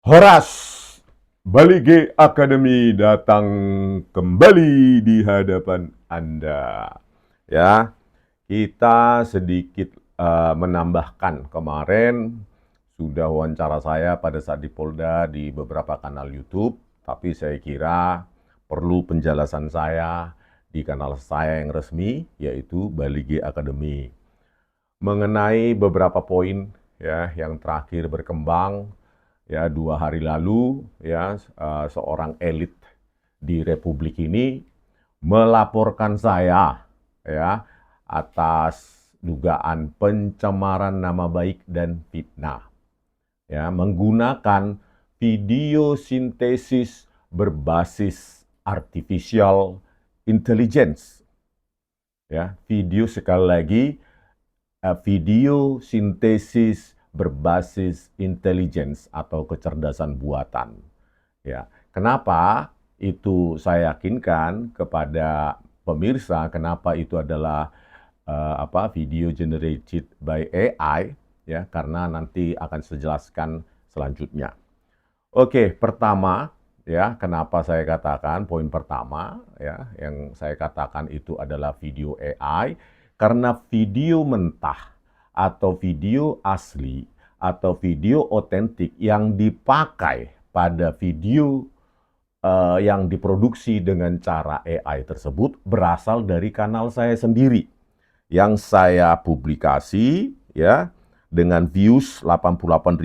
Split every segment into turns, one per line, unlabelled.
Horas, Bali G Academy datang kembali di hadapan Anda. Ya, kita sedikit menambahkan kemarin sudah wawancara saya pada saat di Polda di beberapa kanal YouTube, tapi saya kira perlu penjelasan saya di kanal saya yang resmi, yaitu Bali G Academy. Mengenai beberapa poin ya yang terakhir berkembang ya 2 hari lalu ya seorang elit di Republik ini melaporkan saya ya atas dugaan pencemaran nama baik dan fitnah ya menggunakan video sintesis berbasis artificial intelligence ya video sekali lagi video sintesis berbasis intelligence atau kecerdasan buatan. Ya, kenapa itu saya yakinkan kepada pemirsa? Kenapa itu adalah video generated by AI? Ya, karena nanti akan saya jelaskan selanjutnya. Oke, pertama ya, kenapa saya katakan poin pertama ya, yang saya katakan itu adalah video AI karena video mentah atau video asli atau video otentik yang dipakai pada video yang diproduksi dengan cara AI tersebut berasal dari kanal saya sendiri yang saya publikasi ya dengan views 88.000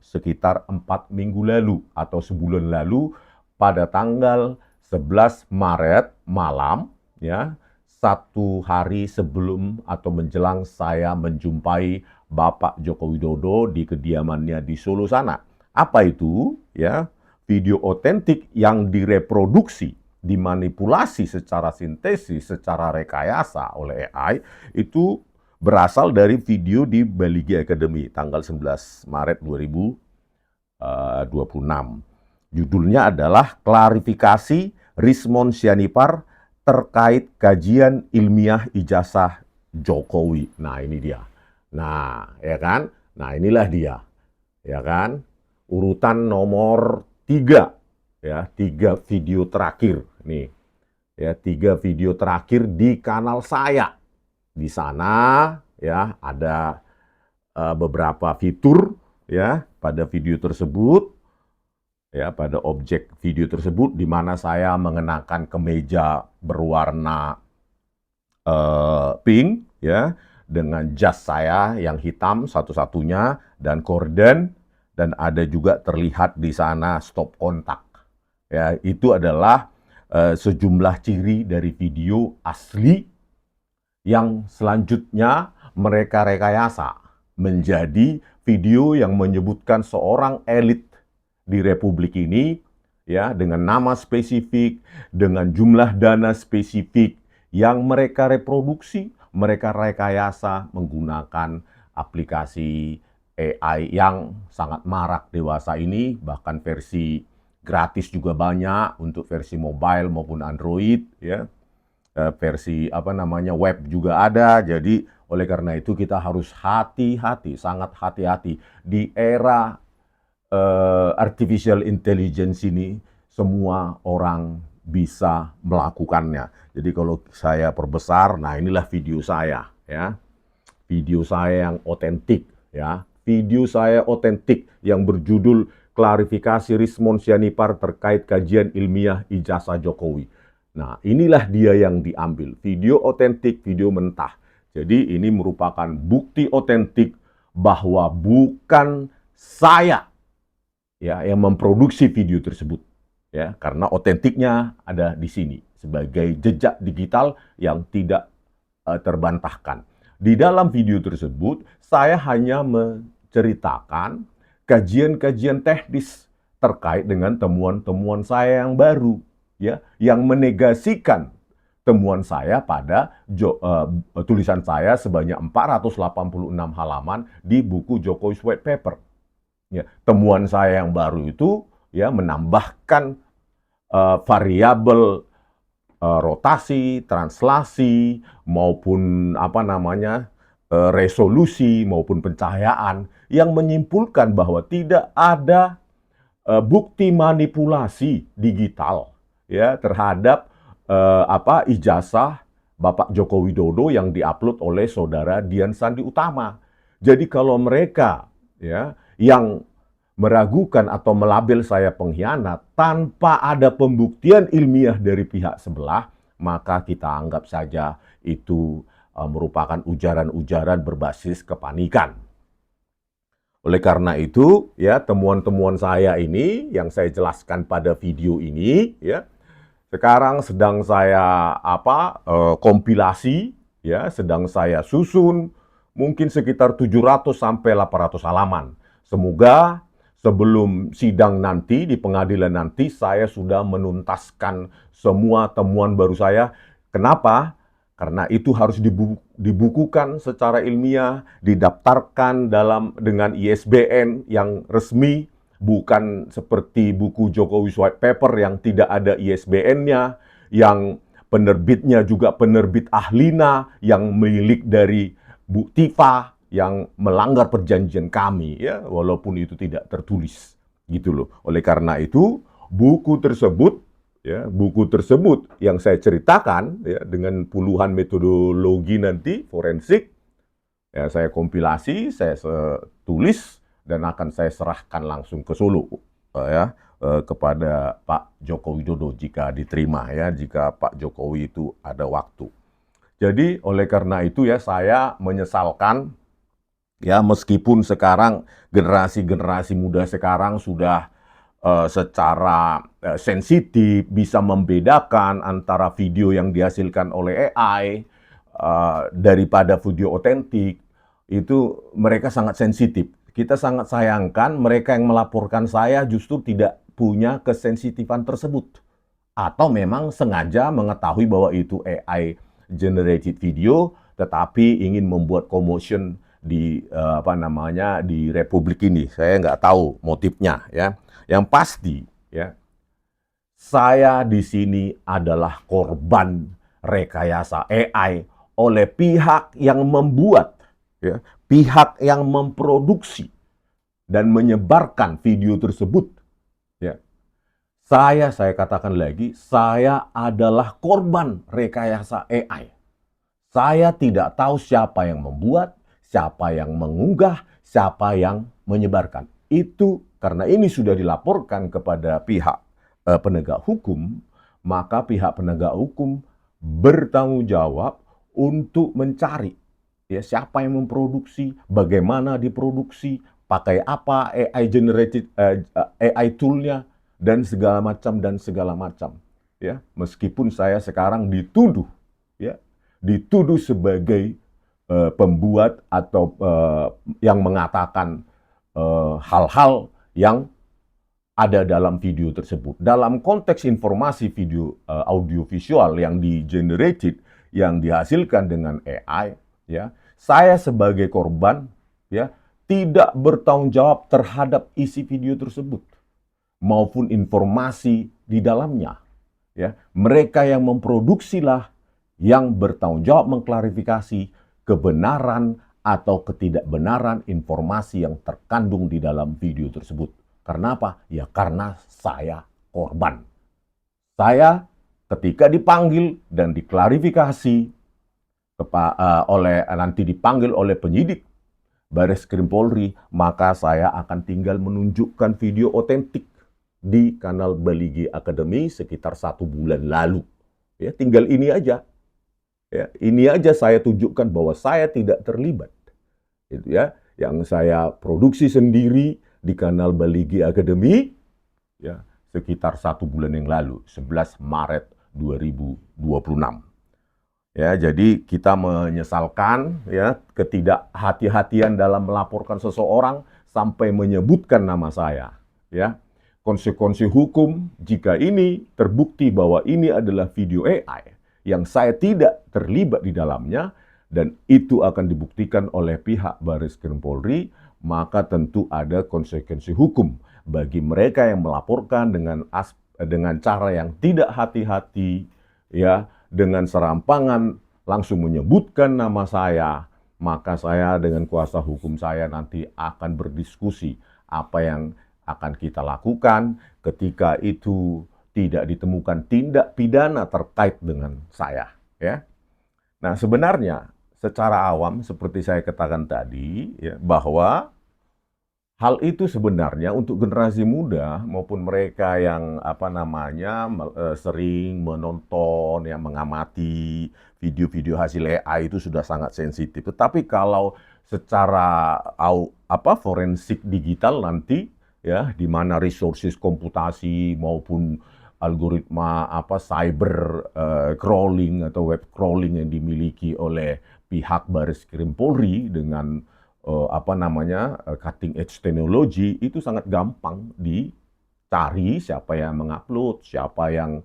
sekitar 4 minggu lalu atau sebulan lalu pada tanggal 11 Maret malam ya 1 hari sebelum atau menjelang saya menjumpai Bapak Joko Widodo di kediamannya di Solo sana. Apa itu? Ya, video otentik yang direproduksi, dimanipulasi secara sintesis, secara rekayasa oleh AI itu berasal dari video di Bali G Academy tanggal 11 Maret 2026. Judulnya adalah klarifikasi Rismon Sianipar terkait kajian ilmiah ijazah Jokowi. Nah, ini dia. Nah, ya kan? Nah, inilah dia. Ya kan? Urutan nomor 3. Ya, 3 video terakhir. Nih. Ya, 3 video terakhir di kanal saya. Di sana ya ada beberapa fitur ya pada video tersebut ya pada objek video tersebut di mana saya mengenakan kemeja berwarna pink ya dengan jas saya yang hitam satu-satunya dan korden dan ada juga terlihat di sana stop kontak ya itu adalah sejumlah ciri dari video asli yang selanjutnya mereka rekayasa menjadi video yang menyebutkan seorang elit di Republik ini ya dengan nama spesifik, dengan jumlah dana spesifik yang mereka reproduksi, mereka rekayasa menggunakan aplikasi AI yang sangat marak dewasa ini, bahkan versi gratis juga banyak untuk versi mobile maupun Android ya. Versi web juga ada. Jadi oleh karena itu kita harus hati-hati, sangat hati-hati di era artificial intelligence ini semua orang bisa melakukannya. Jadi kalau saya perbesar, nah inilah video saya ya. Video saya yang otentik ya. Video saya otentik yang berjudul klarifikasi Rismon Sianipar terkait kajian ilmiah ijazah Jokowi. Nah, inilah dia yang diambil. Video otentik, video mentah. Jadi ini merupakan bukti otentik bahwa bukan saya ya yang memproduksi video tersebut. Ya, karena otentiknya ada di sini sebagai jejak digital yang tidak terbantahkan. Di dalam video tersebut, saya hanya menceritakan kajian-kajian teknis terkait dengan temuan-temuan saya yang baru ya yang menegasikan temuan saya pada tulisan saya sebanyak 486 halaman di buku Jokowi's White Paper. Ya, temuan saya yang baru itu ya menambahkan variabel rotasi, translasi maupun resolusi maupun pencahayaan yang menyimpulkan bahwa tidak ada bukti manipulasi digital ya terhadap ijazah Bapak Joko Widodo yang diupload oleh saudara Dian Sandi Utama. Jadi kalau mereka ya yang meragukan atau melabel saya pengkhianat tanpa ada pembuktian ilmiah dari pihak sebelah, maka kita anggap saja itu merupakan ujaran-ujaran berbasis kepanikan. Oleh karena itu, ya temuan-temuan saya ini yang saya jelaskan pada video ini, ya sekarang sedang saya kompilasi, ya sedang saya susun, mungkin sekitar 700 sampai 800 halaman. Semoga sebelum sidang nanti, di pengadilan nanti, saya sudah menuntaskan semua temuan baru saya. Kenapa? Karena itu harus dibukukan secara ilmiah, didaftarkan dengan ISBN yang resmi, bukan seperti buku Jokowi's White Paper yang tidak ada ISBN-nya, yang penerbitnya juga penerbit Ahlina, yang milik dari Bu Tifa, yang melanggar perjanjian kami, ya, walaupun itu tidak tertulis, gitu loh. Oleh karena itu, buku tersebut yang saya ceritakan ya, dengan puluhan metodologi nanti forensik, ya saya kompilasi, saya tulis dan akan saya serahkan langsung ke Solo kepada Pak Joko Widodo jika diterima ya, jika Pak Jokowi itu ada waktu. Jadi oleh karena itu ya saya menyesalkan ya meskipun sekarang generasi muda sekarang sudah secara sensitif bisa membedakan antara video yang dihasilkan oleh AI daripada video otentik, itu mereka sangat sensitif. Kita sangat sayangkan mereka yang melaporkan saya justru tidak punya kesensitifan tersebut. Atau memang sengaja mengetahui bahwa itu AI generated video, tetapi ingin membuat commotion di di Republik ini. Saya nggak tahu motifnya ya. Yang pasti ya, saya di sini adalah korban rekayasa AI oleh pihak yang membuat, ya, pihak yang memproduksi dan menyebarkan video tersebut. Ya. Saya katakan lagi, saya adalah korban rekayasa AI. Saya tidak tahu siapa yang membuat, siapa yang mengunggah, siapa yang menyebarkan. Itu karena ini sudah dilaporkan kepada pihak penegak hukum, maka pihak penegak hukum bertanggung jawab untuk mencari ya siapa yang memproduksi, bagaimana diproduksi, pakai apa AI generated AI toolnya dan segala macam ya. Meskipun saya sekarang dituduh sebagai pembuat atau yang mengatakan hal-hal yang ada dalam video tersebut. Dalam konteks informasi video audiovisual yang di-generated, yang dihasilkan dengan AI, ya, saya sebagai korban ya tidak bertanggung jawab terhadap isi video tersebut maupun informasi di dalamnya. Ya, mereka yang memproduksilah yang bertanggung jawab mengklarifikasi kebenaran atau ketidakbenaran informasi yang terkandung di dalam video tersebut. Karena apa? Ya karena saya korban. Saya ketika dipanggil dan diklarifikasi nanti dipanggil oleh penyidik Bareskrim Polri, maka saya akan tinggal menunjukkan video otentik di kanal Baligi Academy sekitar 1 bulan lalu. Ya, tinggal ini aja. Ya, ini aja saya tunjukkan bahwa saya tidak terlibat. Itu ya, yang saya produksi sendiri di kanal Baligi Academy ya sekitar 1 bulan yang lalu, 11 Maret 2026. Ya, jadi kita menyesalkan ya ketidakhati-hatian dalam melaporkan seseorang sampai menyebutkan nama saya. Ya, konsekuensi hukum jika ini terbukti bahwa ini adalah video AI yang saya tidak terlibat di dalamnya dan itu akan dibuktikan oleh pihak Bareskrim Polri, maka tentu ada konsekuensi hukum bagi mereka yang melaporkan dengan cara yang tidak hati-hati ya, dengan serampangan langsung menyebutkan nama saya, maka saya dengan kuasa hukum saya nanti akan berdiskusi apa yang akan kita lakukan ketika itu tidak ditemukan tindak pidana terkait dengan saya, ya. Nah, sebenarnya secara awam seperti saya katakan tadi, ya, bahwa hal itu sebenarnya untuk generasi muda maupun mereka yang sering menonton, yang mengamati video-video hasil AI itu sudah sangat sensitif. Tetapi kalau secara forensik digital nanti, ya, di mana resources komputasi maupun algoritma cyber crawling atau web crawling yang dimiliki oleh pihak Baris Krim Polri dengan cutting edge teknologi itu sangat gampang dicari siapa yang mengupload, siapa yang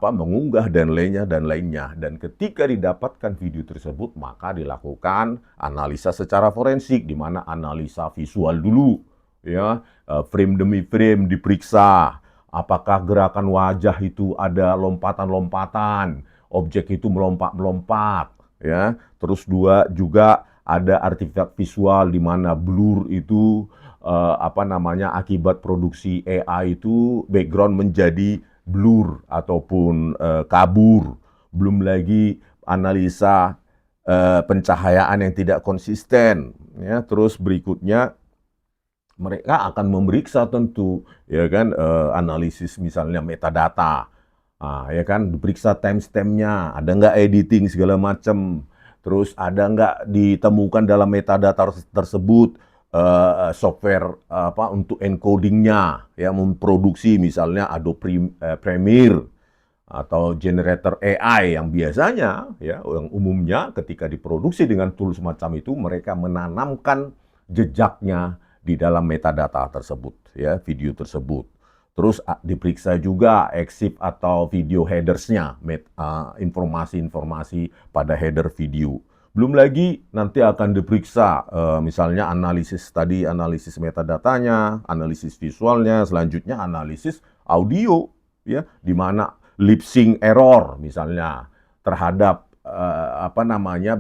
mengunggah dan lainnya. Dan ketika didapatkan video tersebut, maka dilakukan analisa secara forensik, di mana analisa visual dulu, ya, frame demi frame diperiksa, apakah gerakan wajah itu ada lompatan-lompatan, objek itu melompat-melompat, ya. Terus juga ada artefak visual di mana blur itu akibat produksi AI itu background menjadi blur ataupun kabur. Belum lagi analisa pencahayaan yang tidak konsisten, ya. Terus berikutnya mereka akan memeriksa tentu, ya kan, analisis misalnya metadata. Ya kan, diperiksa timestamp-nya, ada nggak editing segala macam. Terus ada nggak ditemukan dalam metadata tersebut software untuk encodingnya, ya, memproduksi misalnya Adobe Premiere atau generator AI yang biasanya, ya, yang umumnya ketika diproduksi dengan tools semacam itu mereka menanamkan jejaknya di dalam metadata tersebut, ya, video tersebut. Terus diperiksa juga EXIF atau video headers-nya, informasi-informasi pada header video. Belum lagi nanti akan diperiksa misalnya analisis metadatanya, analisis visualnya, selanjutnya analisis audio, ya, di mana lip sync error misalnya terhadap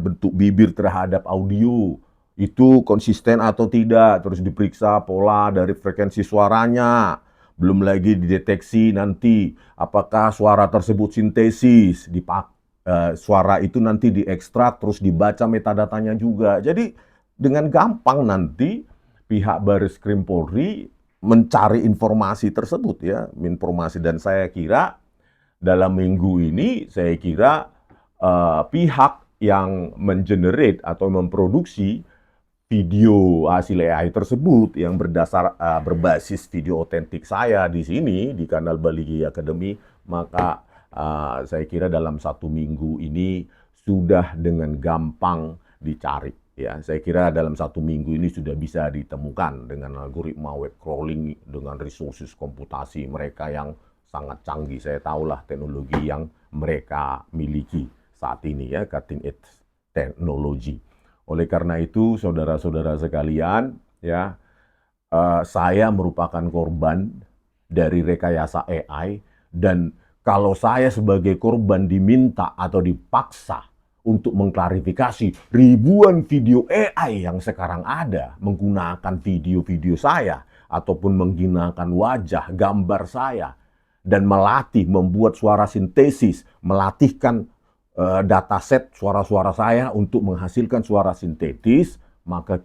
bentuk bibir terhadap audio itu konsisten atau tidak, terus diperiksa pola dari frekuensi suaranya. Belum lagi dideteksi nanti apakah suara tersebut sintesis, suara itu nanti diekstrak terus dibaca metadatanya juga. Jadi dengan gampang nanti pihak Baris Krim Polri mencari informasi tersebut, ya, informasi. Dan saya kira dalam minggu ini pihak yang mengenerate atau memproduksi video hasil AI tersebut yang berbasis video otentik saya di sini di kanal Bali GI Academy, maka saya kira dalam 1 minggu ini sudah dengan gampang dicari, ya. Saya kira dalam 1 minggu ini sudah bisa ditemukan dengan algoritma web crawling, dengan resources komputasi mereka yang sangat canggih. Saya tahulah teknologi yang mereka miliki saat ini, ya, cutting edge teknologi. Oleh karena itu, saudara-saudara sekalian, ya, saya merupakan korban dari rekayasa AI, dan kalau saya sebagai korban diminta atau dipaksa untuk mengklarifikasi ribuan video AI yang sekarang ada menggunakan video-video saya ataupun menggunakan wajah, gambar saya, dan membuat suara sintesis, melatihkan dataset suara-suara saya untuk menghasilkan suara sintetis, maka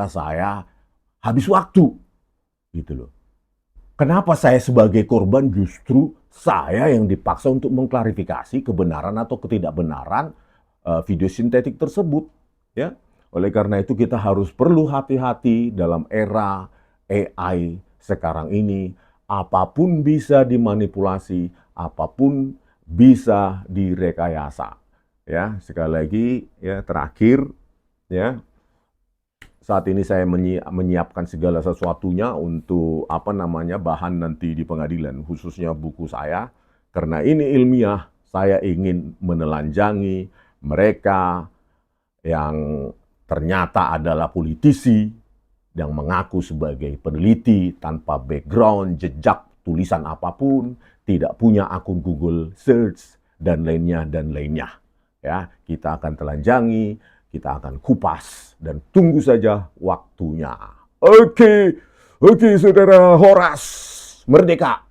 saya habis waktu, gitu loh. Kenapa saya sebagai korban justru saya yang dipaksa untuk mengklarifikasi kebenaran atau ketidakbenaran video sintetik tersebut, ya. Oleh karena itu kita harus perlu hati-hati dalam era AI sekarang ini. Apapun bisa dimanipulasi, apapun bisa direkayasa, ya. Sekali lagi, ya, terakhir, ya, saat ini saya menyiapkan segala sesuatunya untuk bahan nanti di pengadilan, khususnya buku saya, karena ini ilmiah. Saya ingin menelanjangi mereka yang ternyata adalah politisi yang mengaku sebagai peneliti tanpa background, jejak tulisan apapun, tidak punya akun Google Search, dan lainnya. Ya, kita akan telanjangi, kita akan kupas, dan tunggu saja waktunya. Oke, oke, Saudara Horas, merdeka.